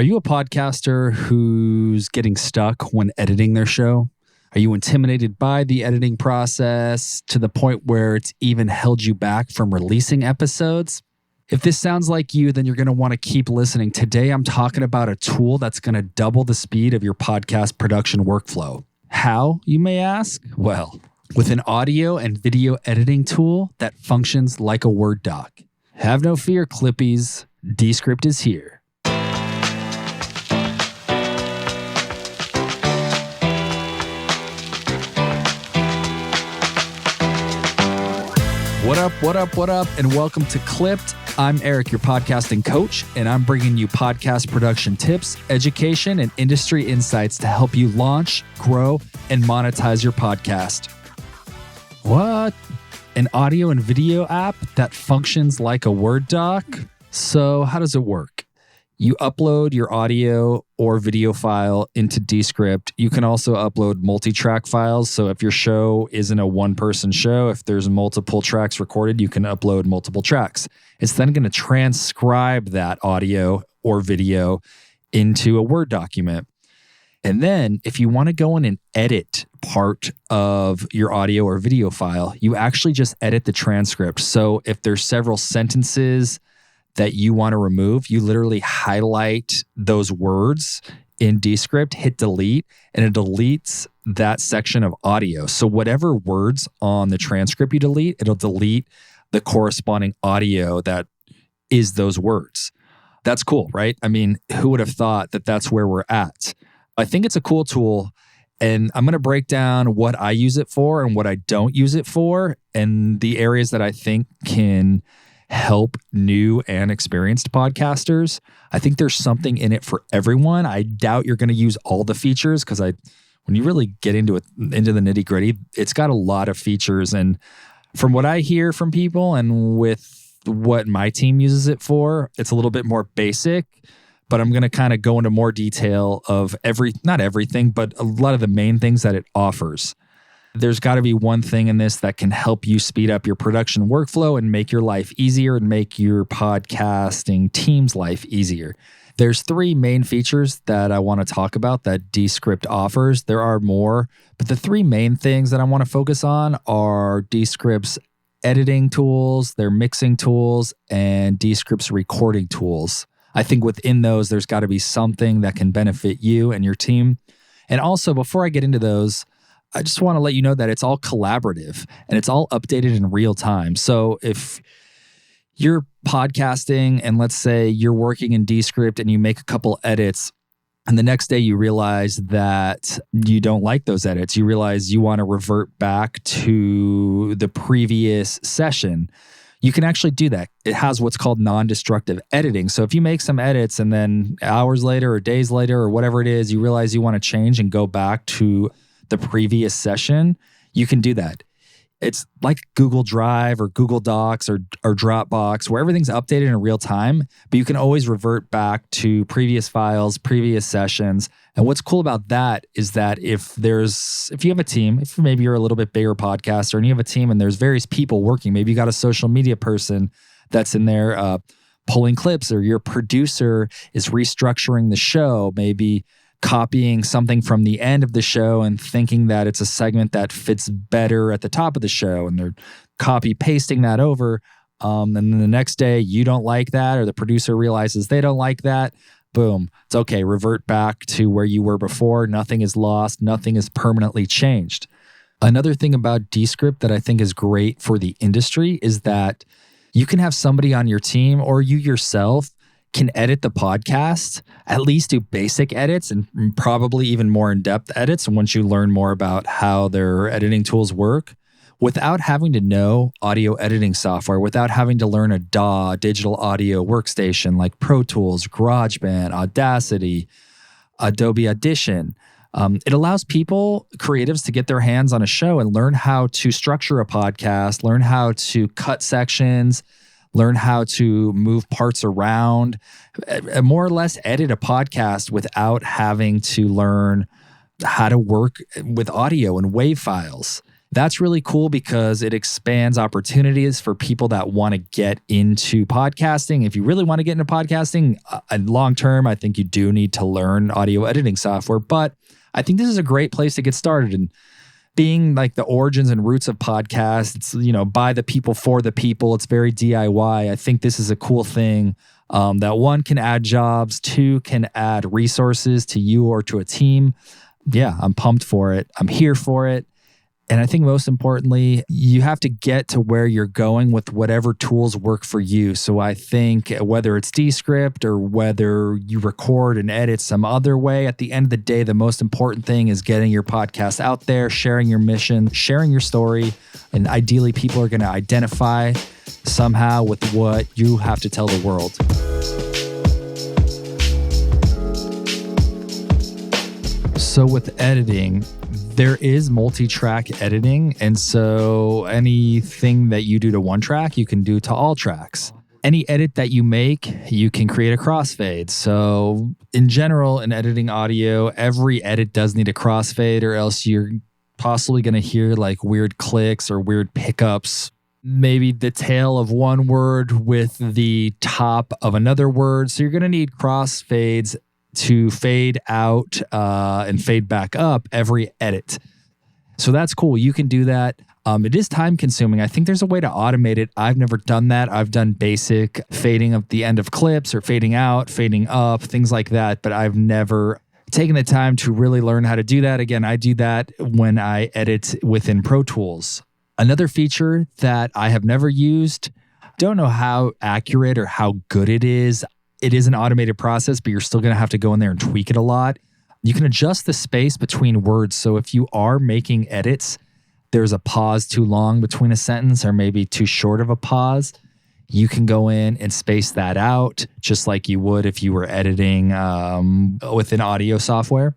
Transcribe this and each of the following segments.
you a podcaster who's getting stuck when editing their show? Are you intimidated by the editing process to the point where it's even held you back from releasing episodes? If this sounds like you, then you're going to want to keep listening. Today, I'm talking about a tool that's going to double the speed of your podcast production workflow. How, you may ask? Well, with an audio and video editing tool that functions like a Word doc. Have no fear, Clippies. Descript is here. What up, and welcome to Clipped. I'm Eric, your podcasting coach, and I'm bringing you podcast production tips, education, and industry insights to help you launch, grow, and monetize your podcast. What? An audio and video app that functions like a Word doc? So how does it work? You upload your audio or video file into Descript. You can also upload multi-track files. So if your show isn't a one-person show, if there's multiple tracks recorded, you can upload multiple tracks. It's then going to transcribe that audio or video into a Word document. And then if you want to go in and edit part of your audio or video file, you actually just edit the transcript. So if there's several sentences that you want to remove, you literally highlight those words in Descript, hit delete, and it deletes that section of audio. So whatever words on the transcript you delete, it'll delete the corresponding audio that is those words. That's cool, right? I mean, who would have thought that that's where we're at? I think it's a cool tool, and I'm going to break down what I use it for and what I don't use it for, and the areas that I think can help new and experienced podcasters. I think there's something in it for everyone. I doubt you're going to use all the features because when you really get into it, into the nitty gritty, it's got a lot of features. And from what I hear from people and with what my team uses it for, it's a little bit more basic, but I'm going to kind of go into more detail of not everything, but a lot of the main things that it offers. There's got to be one thing in this that can help you speed up your production workflow and make your life easier and make your podcasting team's life easier. There's three main features that I want to talk about that Descript offers. There are more, but the three main things that I want to focus on are Descript's editing tools, their mixing tools, and Descript's recording tools. I think within those, there's got to be something that can benefit you and your team. And also, before I get into those, I just want to let you know that it's all collaborative and it's all updated in real time. So if you're podcasting and let's say you're working in Descript and you make a couple edits and the next day you realize that you don't like those edits, you realize you want to revert back to the previous session, you can actually do that. It has what's called non-destructive editing. So if you make some edits and then hours later or days later or whatever it is, you realize you want to change and go back to the previous session, you can do that. It's like Google Drive or Google Docs or Dropbox where everything's updated in real time, but you can always revert back to previous files, previous sessions. And what's cool about that is that if you have a team, if maybe you're a little bit bigger podcaster and you have a team and there's various people working, maybe you got a social media person that's in there pulling clips, or your producer is restructuring the show, maybe copying something from the end of the show and thinking that it's a segment that fits better at the top of the show, and they're copy pasting that over. And then the next day you don't like that, or the producer realizes they don't like that. Boom. It's okay. Revert back to where you were before. Nothing is lost. Nothing is permanently changed. Another thing about Descript that I think is great for the industry is that you can have somebody on your team or you yourself can edit the podcast, at least do basic edits and probably even more in-depth edits once you learn more about how their editing tools work, without having to know audio editing software, without having to learn a DAW, digital audio workstation like Pro Tools, GarageBand, Audacity, Adobe Audition. It allows people, creatives, to get their hands on a show and learn how to structure a podcast, learn how to cut sections, learn how to move parts around, more or less edit a podcast without having to learn how to work with audio and WAV files. That's really cool because it expands opportunities for people that want to get into podcasting. If you really want to get into podcasting, long term, I think you do need to learn audio editing software. But I think this is a great place to get started. And being like the origins and roots of podcasts, it's, by the people for the people. It's very DIY. I think this is a cool thing that one can add jobs, two can add resources to you or to a team. Yeah, I'm pumped for it. I'm here for it. And I think most importantly, you have to get to where you're going with whatever tools work for you. So I think whether it's Descript or whether you record and edit some other way, at the end of the day, the most important thing is getting your podcast out there, sharing your mission, sharing your story. And ideally, people are going to identify somehow with what you have to tell the world. So with editing, there is multi-track editing. And so anything that you do to one track, you can do to all tracks. Any edit that you make, you can create a crossfade. So in general, in editing audio, every edit does need a crossfade, or else you're possibly going to hear like weird clicks or weird pickups. Maybe the tail of one word with the top of another word. So you're going to need crossfades to fade out and fade back up every edit. So that's cool. You can do that. It is time consuming. I think there's a way to automate it. I've never done that. I've done basic fading of the end of clips or fading out, fading up, things like that. But I've never taken the time to really learn how to do that. Again, I do that when I edit within Pro Tools. Another feature that I have never used, don't know how accurate or how good it is. It is an automated process, but you're still going to have to go in there and tweak it a lot. You can adjust the space between words. So if you are making edits, there's a pause too long between a sentence or maybe too short of a pause, you can go in and space that out just like you would if you were editing with an audio software.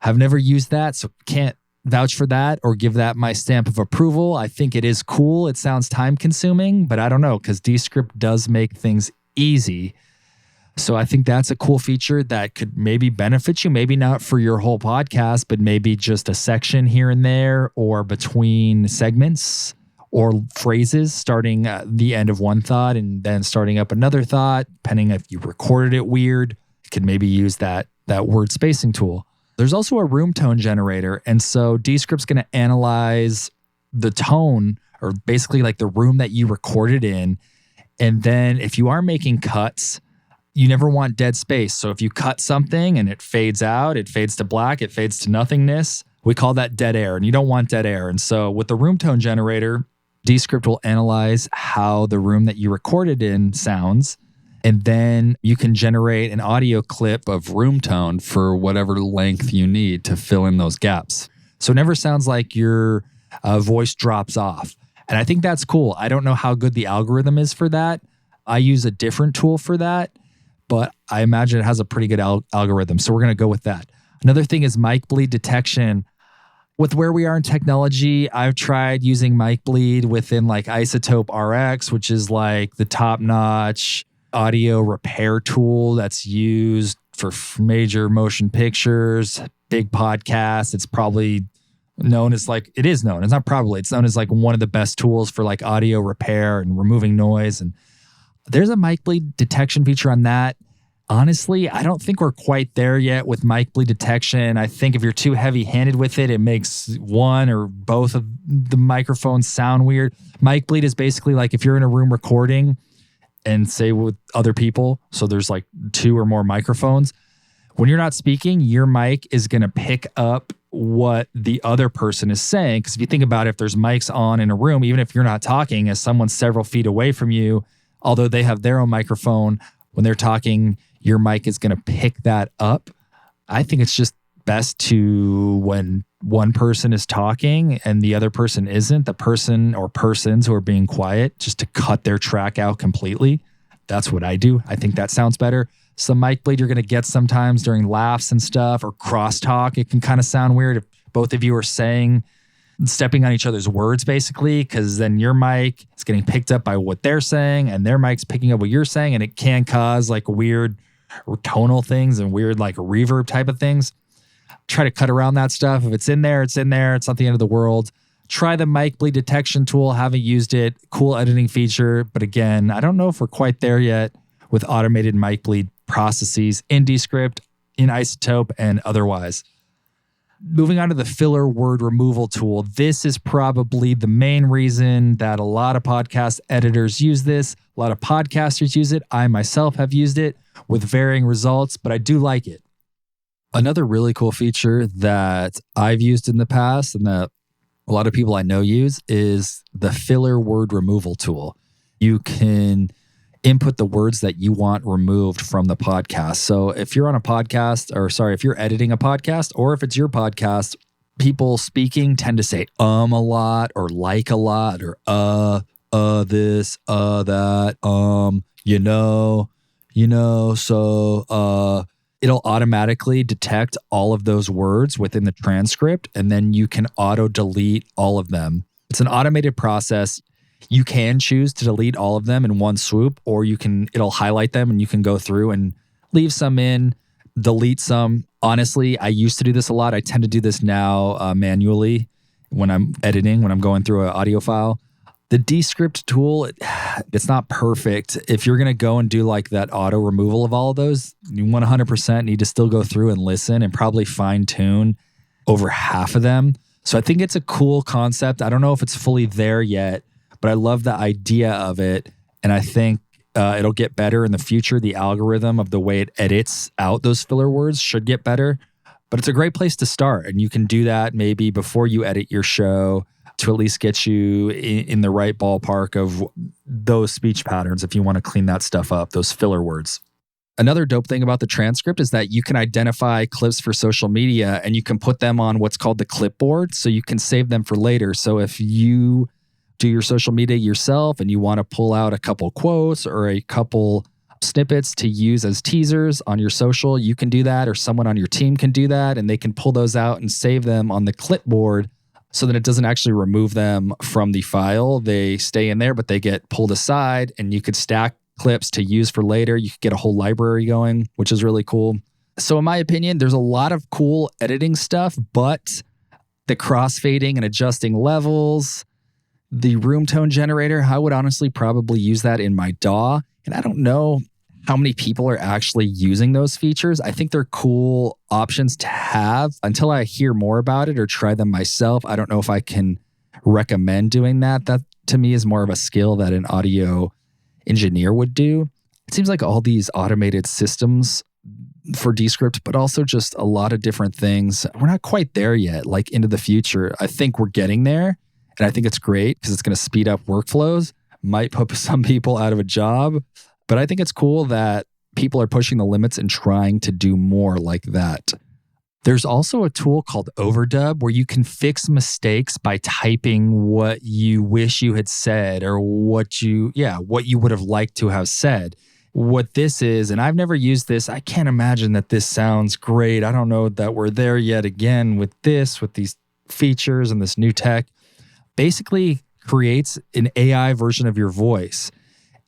I've never used that, so can't vouch for that or give that my stamp of approval. I think it is cool. It sounds time consuming, but I don't know, because Descript does make things easy. So I think that's a cool feature that could maybe benefit you, maybe not for your whole podcast, but maybe just a section here and there or between segments or phrases, starting at the end of one thought and then starting up another thought, depending if you recorded it weird, you could maybe use that word spacing tool. There's also a room tone generator. And so Descript's going to analyze the tone or basically like the room that you recorded in. And then if you are making cuts, you never want dead space. So if you cut something and it fades out, it fades to black, it fades to nothingness, we call that dead air, and you don't want dead air. And so with the room tone generator, Descript will analyze how the room that you recorded in sounds, and then you can generate an audio clip of room tone for whatever length you need to fill in those gaps. So it never sounds like your voice drops off. And I think that's cool. I don't know how good the algorithm is for that. I use a different tool for that, but I imagine it has a pretty good algorithm. So we're going to go with that. Another thing is mic bleed detection. With where we are in technology, I've tried using mic bleed within like Isotope RX, which is like the top-notch audio repair tool that's used for major motion pictures, big podcasts. It's probably known as like, it is known. It's not probably, it's known as like one of the best tools for like audio repair and removing noise. And there's a mic bleed detection feature on that. Honestly, I don't think we're quite there yet with mic bleed detection. I think if you're too heavy-handed with it, it makes one or both of the microphones sound weird. Mic bleed is basically like if you're in a room recording and say with other people, so there's like two or more microphones, when you're not speaking, your mic is going to pick up what the other person is saying. Because if you think about it, if there's mics on in a room, even if you're not talking, as someone's several feet away from you, although they have their own microphone, when they're talking, your mic is going to pick that up. I think it's just best to, when one person is talking and the other person isn't, the person or persons who are being quiet, just to cut their track out completely. That's what I do. I think that sounds better. Some mic bleed you're going to get sometimes during laughs and stuff or crosstalk. It can kind of sound weird if both of you are stepping on each other's words, basically, because then your mic is getting picked up by what they're saying and their mic's picking up what you're saying, and it can cause like weird tonal things and weird like reverb type of things. Try to cut around that stuff. If it's in there, it's in there. It's not the end of the world. Try the mic bleed detection tool. Haven't used it. Cool editing feature. But again, I don't know if we're quite there yet with automated mic bleed processes in Descript, in Isotope, and otherwise. Moving on to the filler word removal tool. This is probably the main reason that a lot of podcast editors use this. A lot of podcasters use it. I myself have used it with varying results, but I do like it. Another really cool feature that I've used in the past and that a lot of people I know use is the filler word removal tool. You can input the words that you want removed from the podcast. So if you're on a podcast, if you're editing a podcast, or if it's your podcast, people speaking tend to say a lot or like a lot or this, that, so it'll automatically detect all of those words within the transcript, and then you can auto delete all of them. It's an automated process. You can choose to delete all of them in one swoop, or it'll highlight them and you can go through and leave some in, delete some. Honestly, I used to do this a lot. I tend to do this now manually when I'm editing, when I'm going through an audio file. The Descript tool, it's not perfect. If you're going to go and do like that auto removal of all of those, you 100% need to still go through and listen and probably fine tune over half of them. So I think it's a cool concept. I don't know if it's fully there yet, but I love the idea of it. And I think it'll get better in the future. The algorithm of the way it edits out those filler words should get better. But it's a great place to start. And you can do that maybe before you edit your show to at least get you in the right ballpark of those speech patterns if you want to clean that stuff up, those filler words. Another dope thing about the transcript is that you can identify clips for social media and you can put them on what's called the clipboard, so you can save them for later. So if you do your social media yourself and you want to pull out a couple quotes or a couple snippets to use as teasers on your social, you can do that, or someone on your team can do that, and they can pull those out and save them on the clipboard so that it doesn't actually remove them from the file. They stay in there, but they get pulled aside, and you could stack clips to use for later. You could get a whole library going, which is really cool. So in my opinion, there's a lot of cool editing stuff, but the crossfading and adjusting levels, the room tone generator, I would honestly probably use that in my DAW. And I don't know how many people are actually using those features. I think they're cool options to have. Until I hear more about it or try them myself, I don't know if I can recommend doing that. That to me is more of a skill that an audio engineer would do. It seems like all these automated systems for Descript, but also just a lot of different things, we're not quite there yet, like into the future. I think we're getting there, and I think it's great because it's going to speed up workflows, might put some people out of a job. But I think it's cool that people are pushing the limits and trying to do more like that. There's also a tool called Overdub where you can fix mistakes by typing what you wish you had said or what you would have liked to have said. What this is, and I've never used this, I can't imagine that this sounds great. I don't know that we're there yet again with these features and this new tech. Basically creates an AI version of your voice,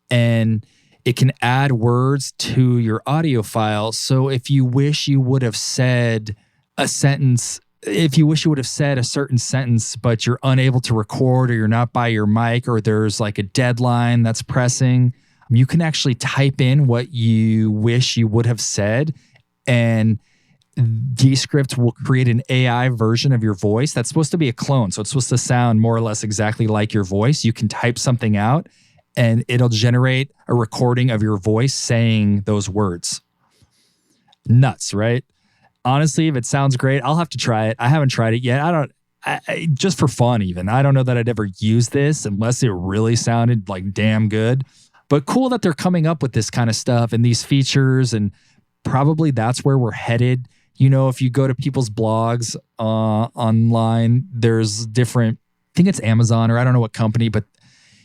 and it can add words to your audio file. So if you wish you would have said a sentence, if you wish you would have said a certain sentence, but you're unable to record or you're not by your mic or there's like a deadline that's pressing, you can actually type in what you wish you would have said, and Descript will create an AI version of your voice that's supposed to be a clone. So it's supposed to sound more or less exactly like your voice. You can type something out and it'll generate a recording of your voice saying those words. Nuts, right? Honestly, if it sounds great, I'll have to try it. I haven't tried it yet. Just for fun even. I don't know that I'd ever use this unless it really sounded like damn good. But cool that they're coming up with this kind of stuff and these features, and probably that's where we're headed. You know, if you go to people's blogs online, there's different, I think it's Amazon or I don't know what company, but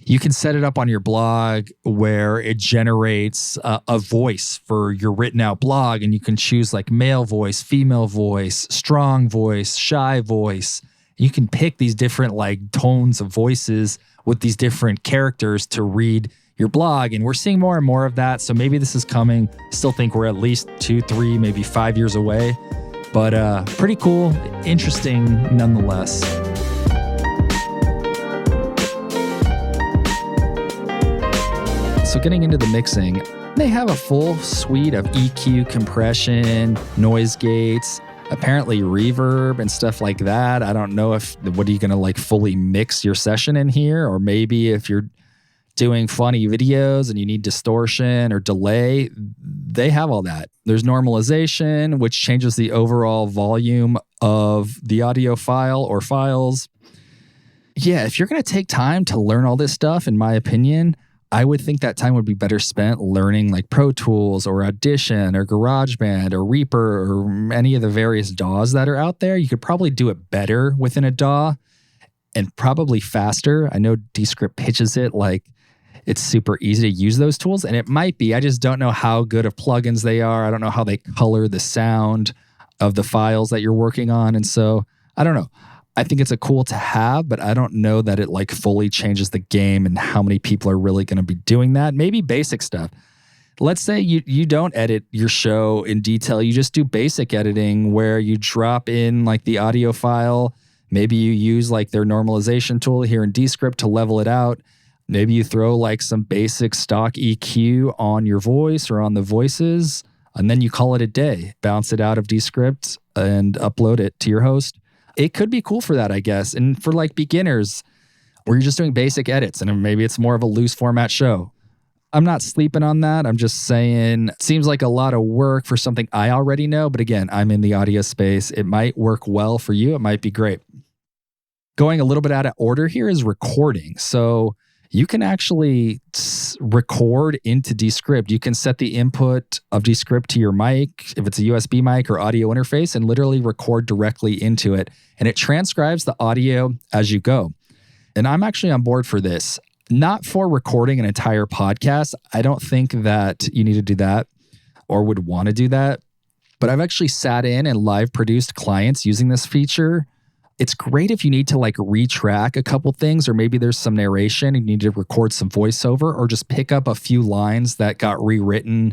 you can set it up on your blog where it generates a voice for your written out blog, and you can choose like male voice, female voice, strong voice, shy voice. You can pick these different like tones of voices with these different characters to read your blog, and we're seeing more and more of that. So maybe this is coming. Still think we're at least 2, 3, maybe 5 years away, but pretty cool, interesting nonetheless. So getting into the mixing, they have a full suite of EQ, compression, noise gates, apparently reverb and stuff like that. I don't know what are you going to like fully mix your session in here? Or maybe if you're doing funny videos and you need distortion or delay, they have all that. There's normalization, which changes the overall volume of the audio file or files. Yeah, if you're going to take time to learn all this stuff, in my opinion, I would think that time would be better spent learning like Pro Tools or Audition or GarageBand or Reaper or any of the various DAWs that are out there. You could probably do it better within a DAW and probably faster. I know Descript pitches it like it's super easy to use those tools, and it might be. I just don't know how good of plugins they are. I don't know how they color the sound of the files that you're working on. And so I don't know. I think it's a cool to have, but I don't know that it like fully changes the game and how many people are really going to be doing that. Maybe basic stuff. Let's say you don't edit your show in detail. You just do basic editing where you drop in like the audio file. Maybe you use like their normalization tool here in Descript to level it out. Maybe you throw like some basic stock EQ on your voice or on the voices, and then you call it a day. Bounce it out of Descript and upload it to your host. It could be cool for that, I guess. And for like beginners where you're just doing basic edits and maybe it's more of a loose format show. I'm not sleeping on that. I'm just saying it seems like a lot of work for something I already know. But again, I'm in the audio space. It might work well for you. It might be great. Going a little bit out of order here is recording. So you can actually record into Descript. You can set the input of Descript to your mic, if it's a USB mic or audio interface, and literally record directly into it. And it transcribes the audio as you go. And I'm actually on board for this. Not for recording an entire podcast. I don't think that you need to do that or would want to do that. But I've actually sat in and live produced clients using this feature. It's great if you need to like retrack a couple things, or maybe there's some narration and you need to record some voiceover, or just pick up a few lines that got rewritten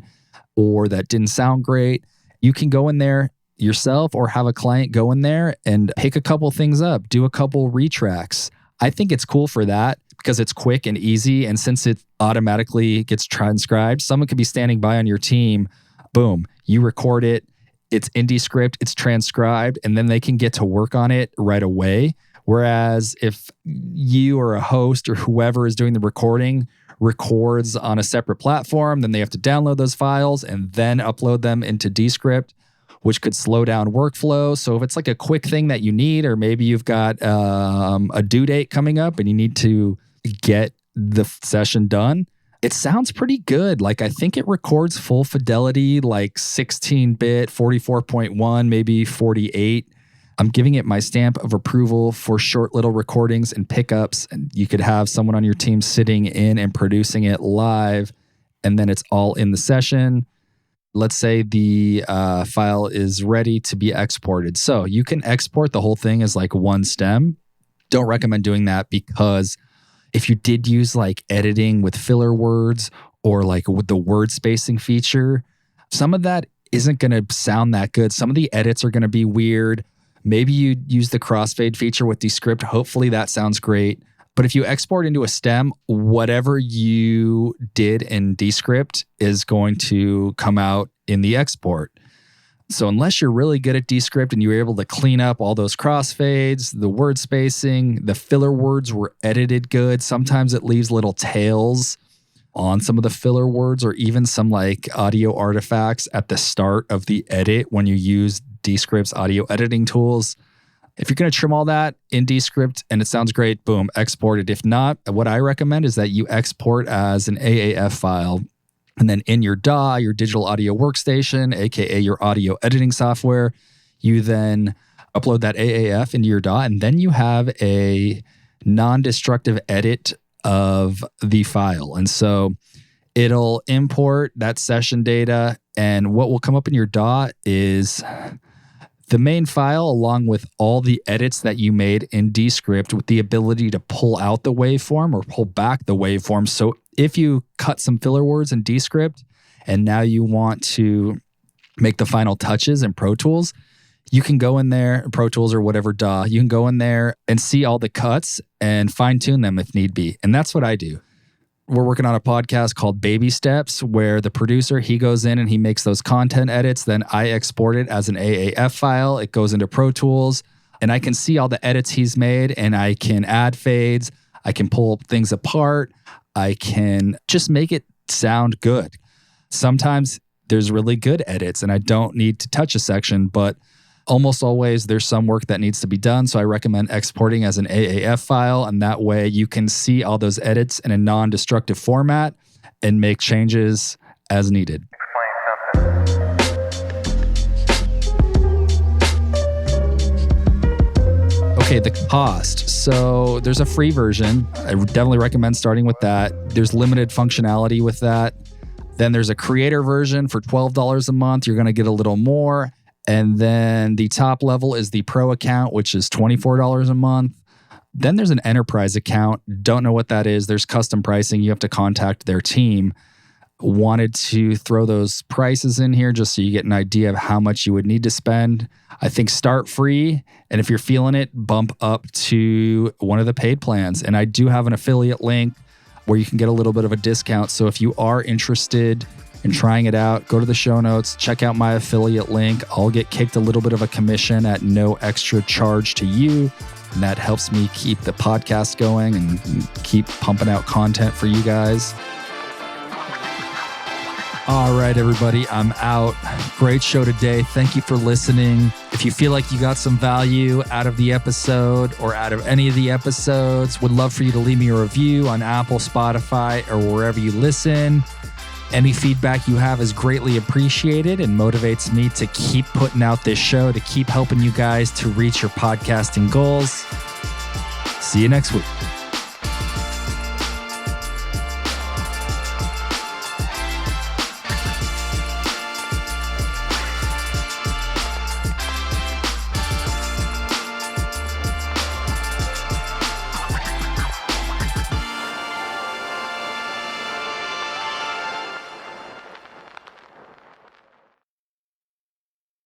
or that didn't sound great. You can go in there yourself or have a client go in there and pick a couple things up, do a couple retracks. I think it's cool for that because it's quick and easy. And since it automatically gets transcribed, someone could be standing by on your team. Boom, you record it. It's in Descript, it's transcribed, and then they can get to work on it right away. Whereas if you or a host or whoever is doing the recording records on a separate platform, then they have to download those files and then upload them into Descript, which could slow down workflow. So if it's like a quick thing that you need, or maybe you've got a due date coming up and you need to get the session done, it sounds pretty good. Like I think it records full fidelity, like 16-bit, 44.1, maybe 48. I'm giving it my stamp of approval for short little recordings and pickups. And you could have someone on your team sitting in and producing it live, and then it's all in the session. Let's say the file is ready to be exported. So you can export the whole thing as like one stem. Don't recommend doing that because if you did use like editing with filler words or like with the word spacing feature, some of that isn't going to sound that good. Some of the edits are going to be weird. Maybe you use the crossfade feature with Descript. Hopefully that sounds great. But if you export into a stem, whatever you did in Descript is going to come out in the export. So unless you're really good at Descript and you were able to clean up all those crossfades, the word spacing, the filler words were edited good. Sometimes it leaves little tails on some of the filler words, or even some like audio artifacts at the start of the edit when you use Descript's audio editing tools. If you're going to trim all that in Descript and it sounds great, boom, export it. If not, what I recommend is that you export as an AAF file. And then in your DAW, your digital audio workstation, aka your audio editing software, you then upload that AAF into your DAW, and then you have a non-destructive edit of the file. And so it'll import that session data, and what will come up in your DAW is the main file along with all the edits that you made in Descript, with the ability to pull out the waveform or pull back the waveform. So if you cut some filler words in Descript and now you want to make the final touches in Pro Tools, you can go in there, Pro Tools or whatever DAW, you can go in there and see all the cuts and fine tune them if need be. And that's what I do. we're working on a podcast called Baby Steps, where the producer, he goes in and he makes those content edits. Then I export it as an AAF file. It goes into Pro Tools and I can see all the edits he's made and I can add fades. I can pull things apart. I can just make it sound good. Sometimes there's really good edits and I don't need to touch a section, but almost always there's some work that needs to be done. So I recommend exporting as an AAF file. And that way you can see all those edits in a non-destructive format and make changes as needed. Okay, the cost. So there's a free version. I definitely recommend starting with that. There's limited functionality with that. Then there's a creator version for $12 a month. You're going to get a little more. And then the top level is the pro account, which is $24 a month. Then there's an enterprise account. Don't know what that is. There's custom pricing. You have to contact their team. Wanted to throw those prices in here just so you get an idea of how much you would need to spend. I think start free. And if you're feeling it, bump up to one of the paid plans. And I do have an affiliate link where you can get a little bit of a discount. So if you are interested in trying it out, go to the show notes, check out my affiliate link. I'll get kicked a little bit of a commission at no extra charge to you. And that helps me keep the podcast going and keep pumping out content for you guys. All right, everybody, I'm out. Great show today. Thank you for listening. If you feel like you got some value out of the episode or out of any of the episodes, would love for you to leave me a review on Apple, Spotify, or wherever you listen. Any feedback you have is greatly appreciated and motivates me to keep putting out this show, to keep helping you guys to reach your podcasting goals. See you next week.